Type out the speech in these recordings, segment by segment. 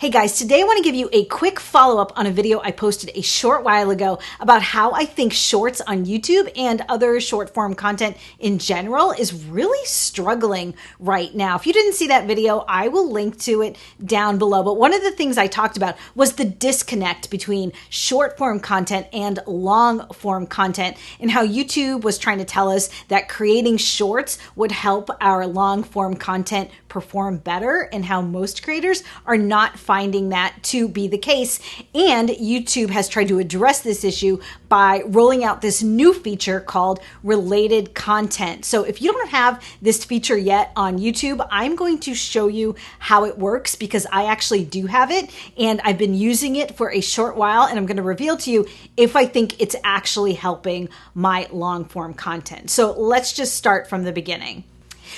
Hey guys, today I want to give you a quick follow-up on a video I posted a short while ago about how I think shorts on YouTube and other short form content in general is really struggling right now. If you didn't see that video, I will link to it down below. But one of the things I talked about was the disconnect between short form content and long form content, and how YouTube was trying to tell us that creating shorts would help our long form content perform better, and how most creators are not finding that to be the case. And YouTube has tried to address this issue by rolling out this new feature called related content. So if you don't have this feature yet on YouTube, I'm going to show you how it works, because I actually do have it and I've been using it for a short while, and I'm going to reveal to you if I think it's actually helping my long form content. So let's just start from the beginning.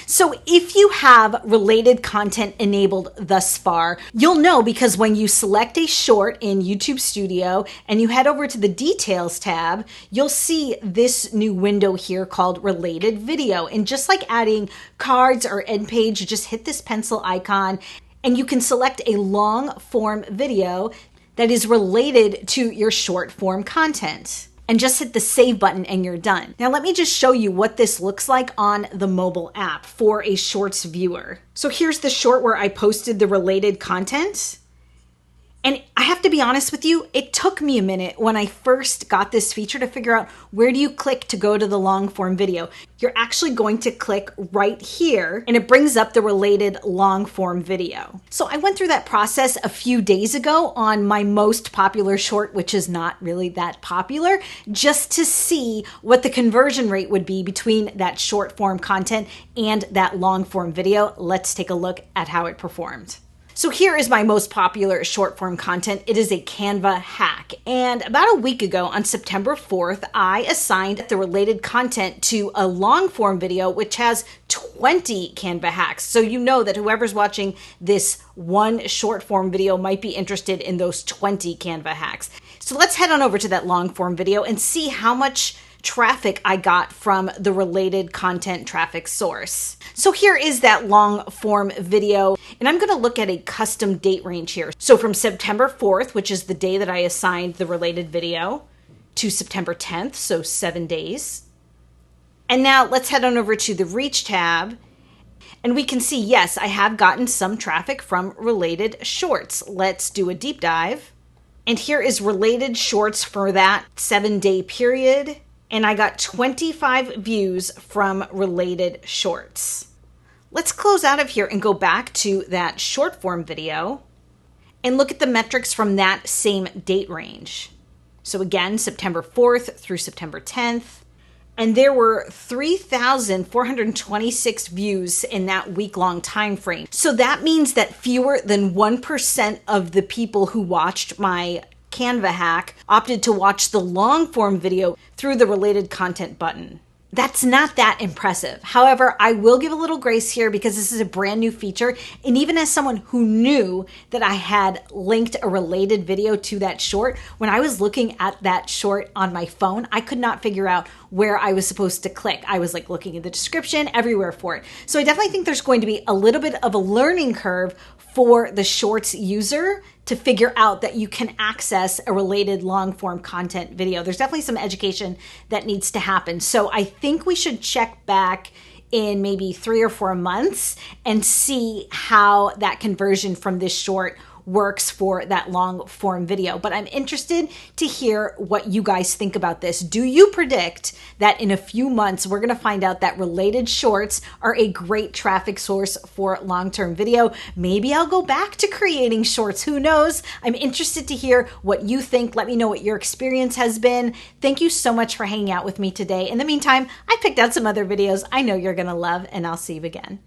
So if you have related content enabled thus far, you'll know, because when you select a short in YouTube Studio and you head over to the Details tab, you'll see this new window here called Related Video. And just like adding cards or end page, you just hit this pencil icon and you can select a long form video that is related to your short form content. And just hit the save button and you're done. Now let me just show you what this looks like on the mobile app for a shorts viewer. So here's the short where I posted the related content. And I have to be honest with you, it took me a minute when I first got this feature to figure out, where do you click to go to the long form video? You're actually going to click right here and it brings up the related long form video. So I went through that process a few days ago on my most popular short, which is not really that popular, just to see what the conversion rate would be between that short form content and that long form video. Let's take a look at how it performed. So here is my most popular short form content. It is a Canva hack. And about a week ago on September 4th, I assigned the related content to a long form video, which has 20 Canva hacks. So you know that whoever's watching this one short form video might be interested in those 20 Canva hacks. So let's head on over to that long form video and see how much traffic I got from the related content traffic source. So here is that long form video, and I'm going to look at a custom date range here. So from September 4th, which is the day that I assigned the related video, to September 10th, so 7 days. And now let's head on over to the Reach tab, and we can see, yes, I have gotten some traffic from related shorts. Let's do a deep dive. And here is related shorts for that 7-day period. And I got 25 views from related shorts. Let's close out of here and go back to that short form video and look at the metrics from that same date range. So again, September 4th through September 10th. And there were 3,426 views in that week-long time frame. So that means that fewer than 1% of the people who watched my Canva hack opted to watch the long form video through the related content button. That's not that impressive. However, I will give a little grace here because this is a brand new feature. And even as someone who knew that I had linked a related video to that short, when I was looking at that short on my phone, I could not figure out where I was supposed to click. I was like looking at the description everywhere for it. So I definitely think there's going to be a little bit of a learning curve for the shorts user to figure out that you can access a related long form content video. There's definitely some education that needs to happen. So I think we should check back in maybe 3 or 4 months and see how that conversion from this short works for that long form video. But I'm interested to hear what you guys think about this. Do you predict that in a few months we're going to find out that related shorts are a great traffic source for long-term video? Maybe I'll go back to creating shorts. Who knows? I'm interested to hear what you think. Let me know what your experience has been. Thank you so much for hanging out with me today. In the meantime, I picked out some other videos I know you're going to love, and I'll see you again.